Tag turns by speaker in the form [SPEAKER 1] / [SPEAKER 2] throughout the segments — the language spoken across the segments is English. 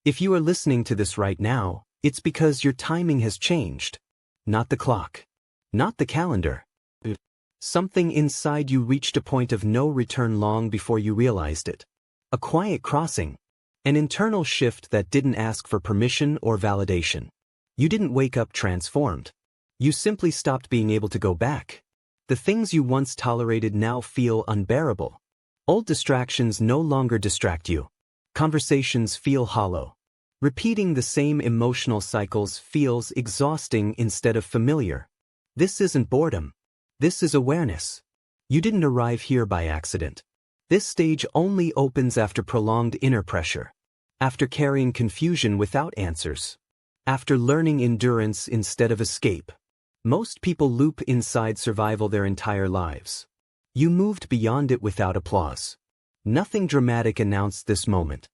[SPEAKER 1] If you are listening to this right now, it's because your timing has changed. Not the clock. Not the calendar. Something inside you reached a point of no return long before you realized it. A quiet crossing. An internal shift that didn't ask for permission or validation. You didn't wake up transformed. You simply stopped being able to go back. The things you once tolerated now feel unbearable. Old distractions no longer distract you. Conversations feel hollow. Repeating the same emotional cycles feels exhausting instead of familiar. This isn't boredom. This is awareness. You didn't arrive here by accident. This stage only opens after prolonged inner pressure. After carrying confusion without answers. After learning endurance instead of escape. Most people loop inside survival their entire lives. You moved beyond it without applause. Nothing dramatic announced this moment.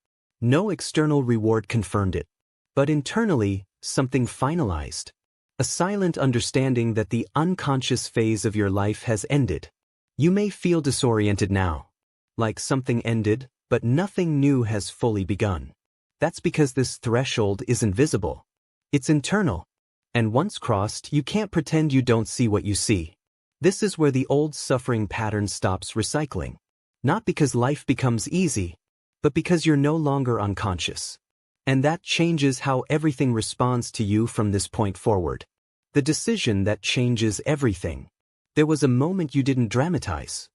[SPEAKER 1] No external reward confirmed it. But internally, something finalized. A silent understanding that the unconscious phase of your life has ended. You may feel disoriented now. Like something ended, but nothing new has fully begun. That's because this threshold isn't visible. It's internal. And once crossed, you can't pretend you don't see what you see. This is where the old suffering pattern stops recycling. Not because life becomes easy, but because you're no longer unconscious. And that changes how everything responds to you from this point forward. The decision that changes everything. There was a moment you didn't dramatize.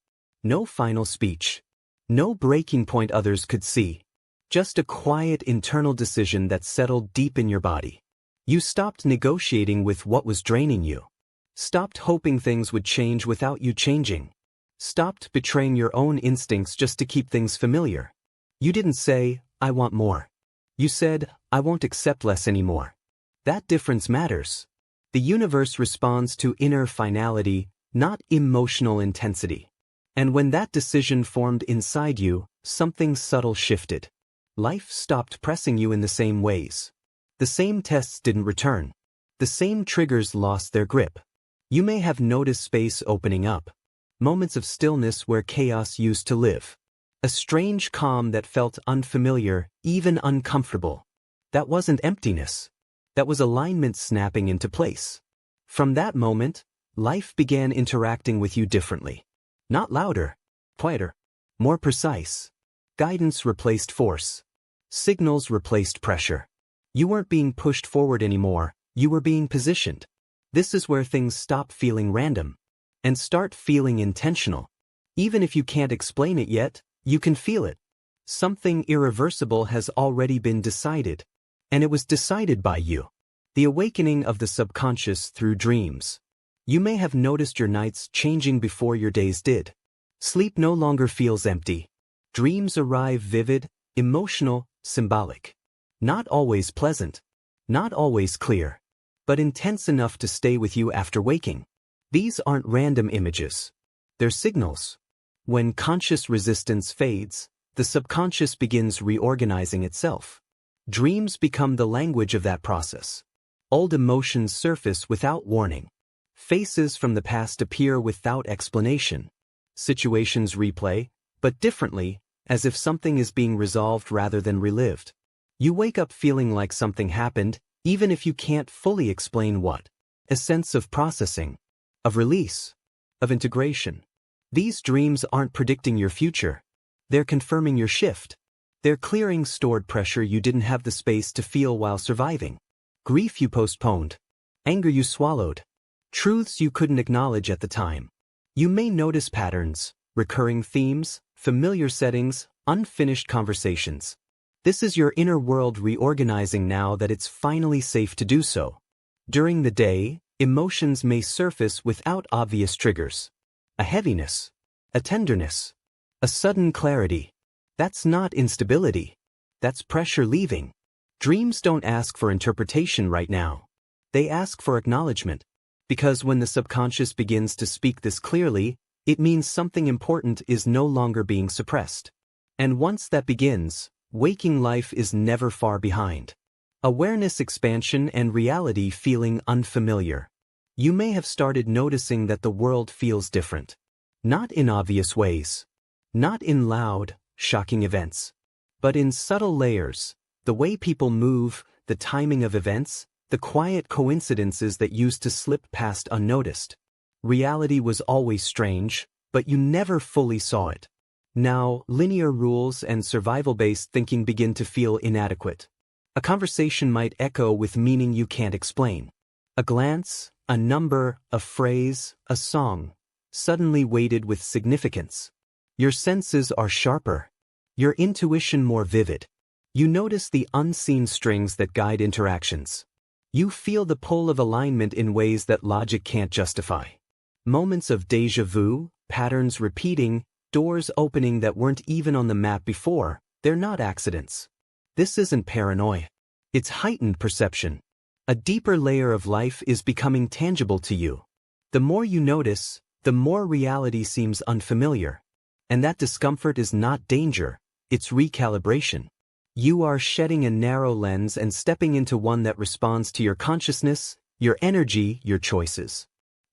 [SPEAKER 1] No final speech. No breaking point others could see. Just a quiet internal decision that settled deep in your body. You stopped negotiating with what was draining you. Stopped hoping things would change without you changing. Stopped betraying your own instincts just to keep things familiar. You didn't say, "I want more." You said, "I won't accept less anymore." That difference matters. The universe responds to inner finality, not emotional intensity. And when that decision formed inside you, something subtle shifted. Life stopped pressing you in the same ways. The same tests didn't return. The same triggers lost their grip. You may have noticed space opening up. Moments of stillness where chaos used to live. A strange calm that felt unfamiliar, even uncomfortable. That wasn't emptiness. That was alignment snapping into place. From that moment, life began interacting with you differently. Not louder, quieter, more precise. Guidance replaced force. Signals replaced pressure. You weren't being pushed forward anymore, you were being positioned. This is where things stop feeling random and start feeling intentional. Even if you can't explain it yet, you can feel it. Something irreversible has already been decided, and it was decided by you. The awakening of the subconscious through dreams. You may have noticed your nights changing before your days did. Sleep no longer feels empty. Dreams arrive vivid, emotional, symbolic. Not always pleasant. Not always clear. But intense enough to stay with you after waking. These aren't random images. They're signals. When conscious resistance fades, the subconscious begins reorganizing itself. Dreams become the language of that process. Old emotions surface without warning. Faces from the past appear without explanation. Situations replay, but differently, as if something is being resolved rather than relived. You wake up feeling like something happened, even if you can't fully explain what. A sense of processing, of release, of integration. These dreams aren't predicting your future. They're confirming your shift. They're clearing stored pressure you didn't have the space to feel while surviving. Grief you postponed. Anger you swallowed. Truths you couldn't acknowledge at the time. You may notice patterns, recurring themes, familiar settings, unfinished conversations. This is your inner world reorganizing now that it's finally safe to do so. During the day, emotions may surface without obvious triggers. A heaviness, a tenderness, a sudden clarity. That's not instability. That's pressure leaving. Dreams don't ask for interpretation right now. They ask for acknowledgement. Because when the subconscious begins to speak this clearly, it means something important is no longer being suppressed. And once that begins, waking life is never far behind. Awareness expansion and reality feeling unfamiliar. You may have started noticing that the world feels different. Not in obvious ways. Not in loud, shocking events. But in subtle layers. The way people move, the timing of events, the quiet coincidences that used to slip past unnoticed. Reality was always strange, but you never fully saw it. Now, linear rules and survival-based thinking begin to feel inadequate. A conversation might echo with meaning you can't explain. A glance, a number, a phrase, a song, suddenly weighted with significance. Your senses are sharper. Your intuition more vivid. You notice the unseen strings that guide interactions. You feel the pull of alignment in ways that logic can't justify. Moments of déjà vu, patterns repeating, doors opening that weren't even on the map before, they're not accidents. This isn't paranoia. It's heightened perception. A deeper layer of life is becoming tangible to you. The more you notice, the more reality seems unfamiliar. And that discomfort is not danger, it's recalibration. You are shedding a narrow lens and stepping into one that responds to your consciousness, your energy, your choices.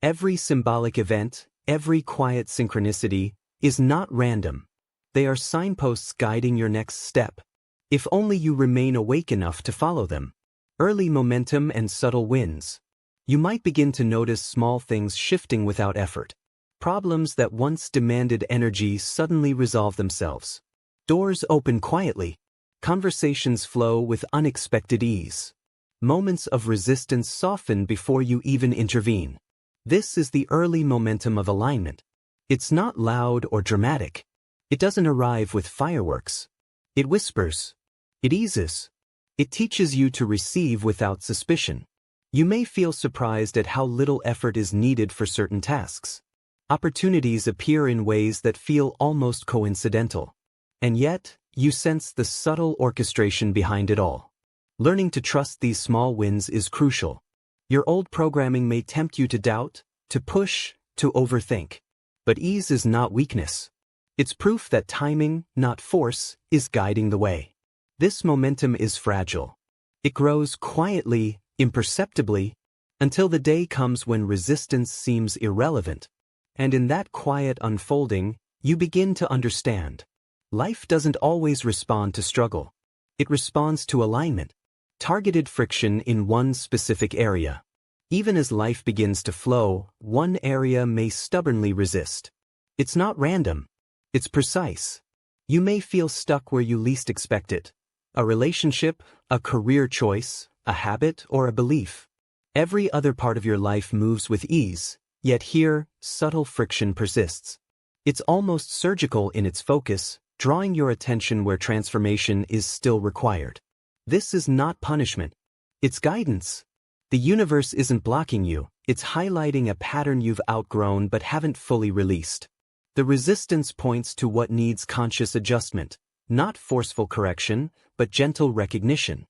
[SPEAKER 1] Every symbolic event, every quiet synchronicity, is not random. They are signposts guiding your next step. If only you remain awake enough to follow them. Early momentum and subtle wins. You might begin to notice small things shifting without effort. Problems that once demanded energy suddenly resolve themselves. Doors open quietly. Conversations flow with unexpected ease. Moments of resistance soften before you even intervene. This is the early momentum of alignment. It's not loud or dramatic. It doesn't arrive with fireworks. It whispers. It eases. It teaches you to receive without suspicion. You may feel surprised at how little effort is needed for certain tasks. Opportunities appear in ways that feel almost coincidental. And yet, you sense the subtle orchestration behind it all. Learning to trust these small wins is crucial. Your old programming may tempt you to doubt, to push, to overthink. But ease is not weakness. It's proof that timing, not force, is guiding the way. This momentum is fragile. It grows quietly, imperceptibly, until the day comes when resistance seems irrelevant. And in that quiet unfolding, you begin to understand. Life doesn't always respond to struggle. It responds to alignment, targeted friction in one specific area. Even as life begins to flow, one area may stubbornly resist. It's not random. It's precise. You may feel stuck where you least expect it. A relationship, a career choice, a habit, or a belief. Every other part of your life moves with ease, yet here, subtle friction persists. It's almost surgical in its focus, drawing your attention where transformation is still required. This is not punishment. It's guidance. The universe isn't blocking you, it's highlighting a pattern you've outgrown but haven't fully released. The resistance points to what needs conscious adjustment, not forceful correction, but gentle recognition.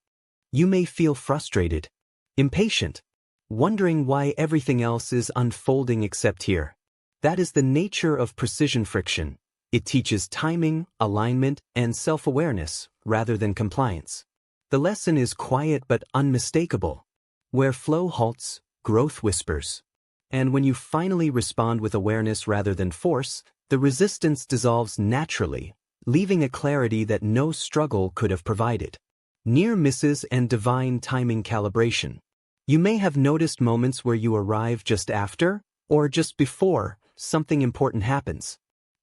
[SPEAKER 1] You may feel frustrated, impatient, wondering why everything else is unfolding except here. That is the nature of precision friction. It teaches timing, alignment, and self-awareness, rather than compliance. The lesson is quiet but unmistakable. Where flow halts, growth whispers. And when you finally respond with awareness rather than force, the resistance dissolves naturally, leaving a clarity that no struggle could have provided. Near misses and divine timing calibration. You may have noticed moments where you arrive just after, or just before, something important happens.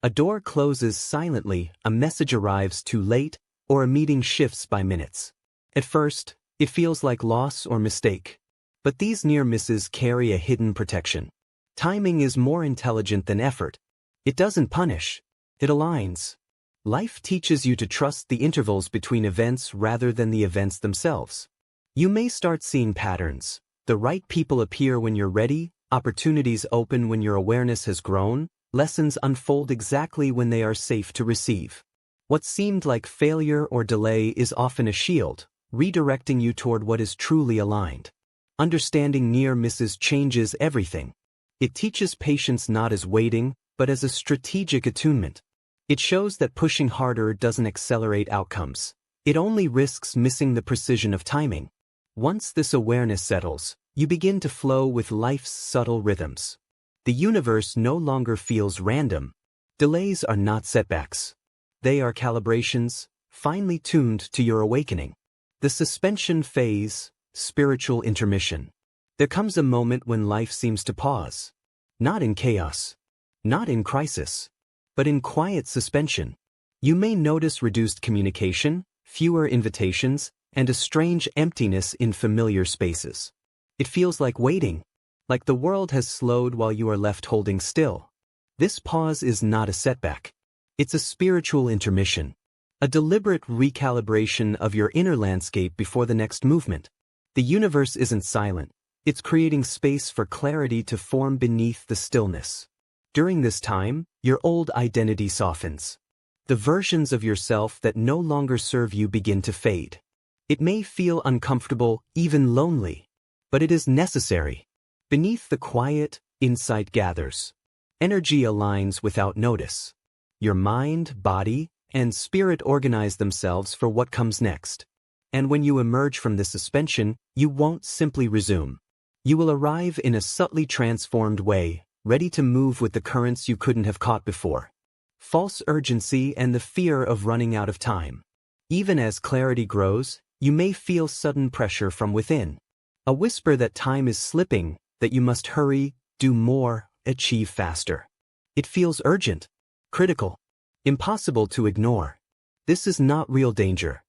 [SPEAKER 1] A door closes silently, a message arrives too late, or a meeting shifts by minutes. At first, it feels like loss or mistake. But these near misses carry a hidden protection. Timing is more intelligent than effort. It doesn't punish. It aligns. Life teaches you to trust the intervals between events rather than the events themselves. You may start seeing patterns. The right people appear when you're ready, opportunities open when your awareness has grown, lessons unfold exactly when they are safe to receive. What seemed like failure or delay is often a shield, redirecting you toward what is truly aligned. Understanding near misses changes everything. It teaches patience not as waiting, but as a strategic attunement. It shows that pushing harder doesn't accelerate outcomes. It only risks missing the precision of timing. Once this awareness settles, you begin to flow with life's subtle rhythms. The universe no longer feels random. Delays are not setbacks. They are calibrations, finely tuned to your awakening. The suspension phase, spiritual intermission. There comes a moment when life seems to pause. Not in chaos, not in crisis, but in quiet suspension. You may notice reduced communication, fewer invitations, and a strange emptiness in familiar spaces. It feels like waiting, like the world has slowed while you are left holding still. This pause is not a setback. It's a spiritual intermission, a deliberate recalibration of your inner landscape before the next movement. The universe isn't silent. It's creating space for clarity to form beneath the stillness. During this time, your old identity softens. The versions of yourself that no longer serve you begin to fade. It may feel uncomfortable, even lonely, but it is necessary. Beneath the quiet, insight gathers. Energy aligns without notice. Your mind, body, and spirit organize themselves for what comes next. And when you emerge from this suspension, you won't simply resume. You will arrive in a subtly transformed way, ready to move with the currents you couldn't have caught before. False urgency and the fear of running out of time. Even as clarity grows, you may feel sudden pressure from within. A whisper that time is slipping, that you must hurry, do more, achieve faster. It feels urgent, critical, impossible to ignore. This is not real danger.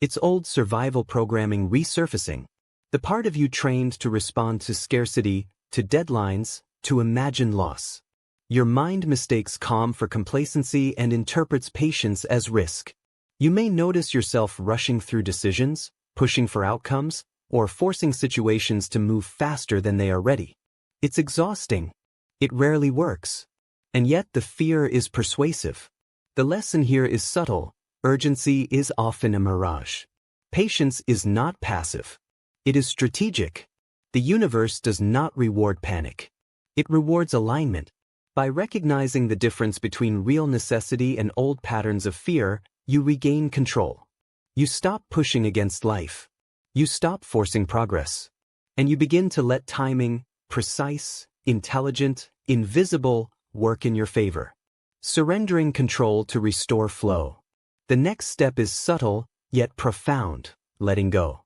[SPEAKER 1] It's old survival programming resurfacing. The part of you trained to respond to scarcity, to deadlines, to imagine loss. Your mind mistakes calm for complacency and interprets patience as risk. You may notice yourself rushing through decisions, pushing for outcomes, or forcing situations to move faster than they are ready. It's exhausting. It rarely works. And yet the fear is persuasive. The lesson here is subtle. Urgency is often a mirage. Patience is not passive. It is strategic. The universe does not reward panic. It rewards alignment. By recognizing the difference between real necessity and old patterns of fear, you regain control. You stop pushing against life. You stop forcing progress. And you begin to let timing, precise, intelligent, invisible, work in your favor. Surrendering control to restore flow. The next step is subtle, yet profound, letting go.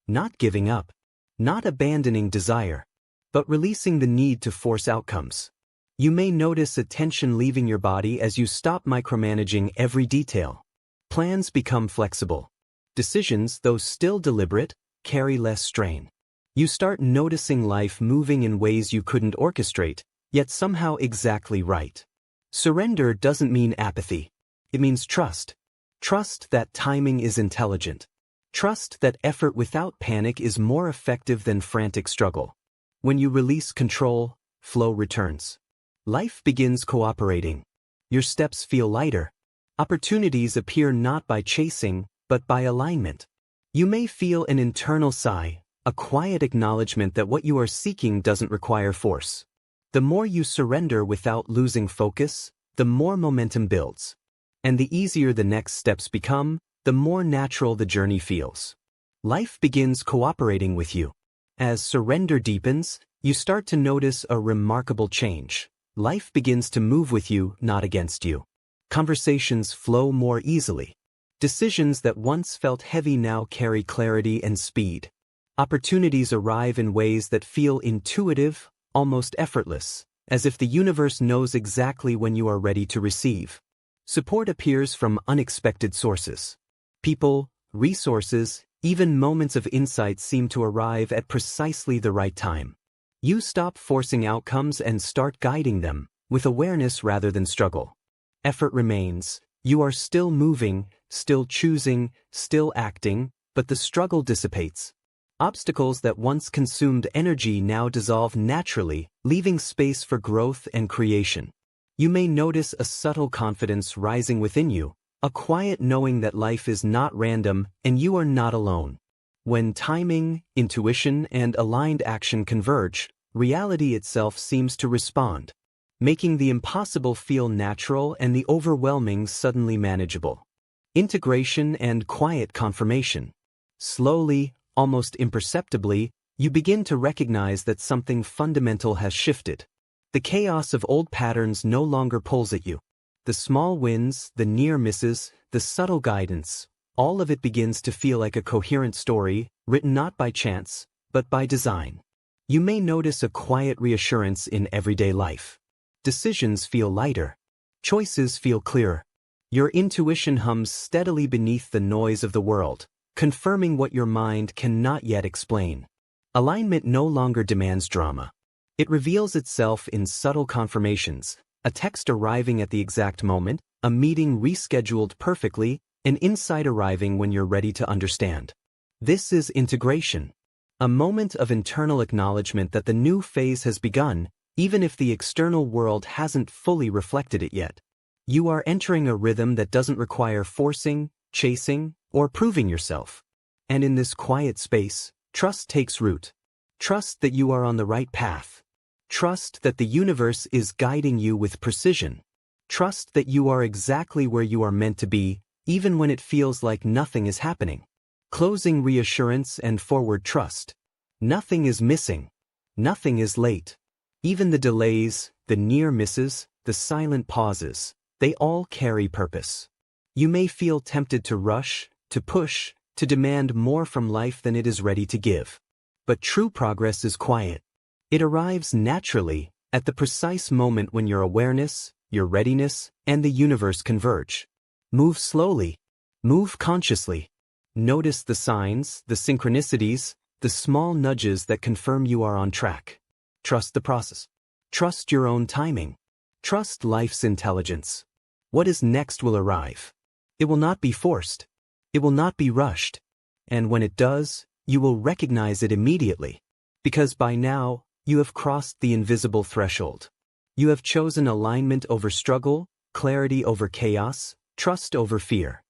[SPEAKER 1] Not giving up. Not abandoning desire. But releasing the need to force outcomes. You may notice a tension leaving your body as you stop micromanaging every detail. Plans become flexible. Decisions, though still deliberate, carry less strain. You start noticing life moving in ways you couldn't orchestrate, yet somehow exactly right. Surrender doesn't mean apathy. It means trust. Trust that timing is intelligent. Trust that effort without panic is more effective than frantic struggle. When you release control, flow returns. Life begins cooperating. Your steps feel lighter. Opportunities appear not by chasing, but by alignment. You may feel an internal sigh, a quiet acknowledgement that what you are seeking doesn't require force. The more you surrender without losing focus, the more momentum builds. And the easier the next steps become, the more natural the journey feels. Life begins cooperating with you. As surrender deepens, you start to notice a remarkable change. Life begins to move with you, not against you. Conversations flow more easily. Decisions that once felt heavy now carry clarity and speed. Opportunities arrive in ways that feel intuitive, almost effortless, as if the universe knows exactly when you are ready to receive. Support appears from unexpected sources. People, resources, even moments of insight seem to arrive at precisely the right time. You stop forcing outcomes and start guiding them, with awareness rather than struggle. Effort remains. You are still moving, still choosing, still acting, but the struggle dissipates. Obstacles that once consumed energy now dissolve naturally, leaving space for growth and creation. You may notice a subtle confidence rising within you, a quiet knowing that life is not random and you are not alone. When timing, intuition, and aligned action converge, reality itself seems to respond, making the impossible feel natural and the overwhelming suddenly manageable. Integration and quiet confirmation. Slowly, almost imperceptibly, you begin to recognize that something fundamental has shifted. The chaos of old patterns no longer pulls at you. The small wins, the near misses, the subtle guidance, all of it begins to feel like a coherent story, written not by chance, but by design. You may notice a quiet reassurance in everyday life. Decisions feel lighter. Choices feel clearer. Your intuition hums steadily beneath the noise of the world, confirming what your mind cannot yet explain. Alignment no longer demands drama. It reveals itself in subtle confirmations, a text arriving at the exact moment, a meeting rescheduled perfectly, an insight arriving when you're ready to understand. This is integration. A moment of internal acknowledgement that the new phase has begun, even if the external world hasn't fully reflected it yet. You are entering a rhythm that doesn't require forcing, chasing, or proving yourself. And in this quiet space, trust takes root. Trust that you are on the right path. Trust that the universe is guiding you with precision. Trust that you are exactly where you are meant to be, even when it feels like nothing is happening. Closing reassurance and forward trust. Nothing is missing. Nothing is late. Even the delays, the near misses, the silent pauses, they all carry purpose. You may feel tempted to rush, to push, to demand more from life than it is ready to give. But true progress is quiet. It arrives naturally, at the precise moment when your awareness, your readiness, and the universe converge. Move slowly. Move consciously. Notice the signs, the synchronicities, the small nudges that confirm you are on track. Trust the process. Trust your own timing. Trust life's intelligence. What is next will arrive. It will not be forced. It will not be rushed. And when it does, you will recognize it immediately. Because by now, you have crossed the invisible threshold. You have chosen alignment over struggle, clarity over chaos, trust over fear.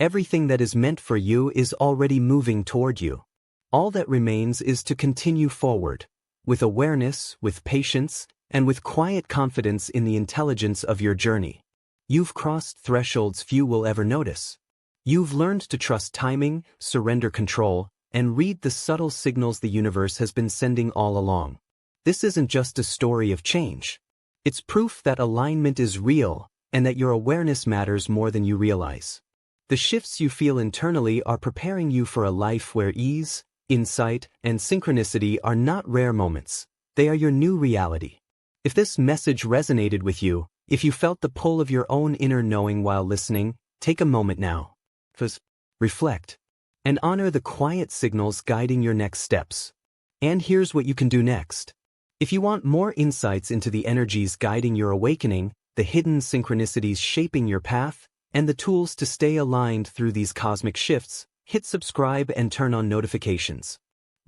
[SPEAKER 1] Everything that is meant for you is already moving toward you. All that remains is to continue forward, with awareness, with patience, and with quiet confidence in the intelligence of your journey. You've crossed thresholds few will ever notice. You've learned to trust timing, surrender control, and read the subtle signals the universe has been sending all along. This isn't just a story of change. It's proof that alignment is real, and that your awareness matters more than you realize. The shifts you feel internally are preparing you for a life where ease, insight, and synchronicity are not rare moments. They are your new reality. If this message resonated with you, if you felt the pull of your own inner knowing while listening, take a moment now. Reflect. And honor the quiet signals guiding your next steps. And here's what you can do next. If you want more insights into the energies guiding your awakening, the hidden synchronicities shaping your path, and the tools to stay aligned through these cosmic shifts, hit subscribe and turn on notifications.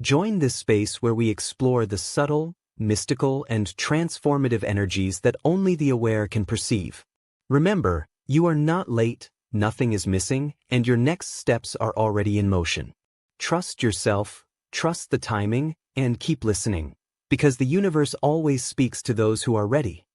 [SPEAKER 1] Join this space where we explore the subtle, mystical, and transformative energies that only the aware can perceive. Remember, you are not late, nothing is missing, and your next steps are already in motion. Trust yourself, trust the timing, and keep listening, because the universe always speaks to those who are ready.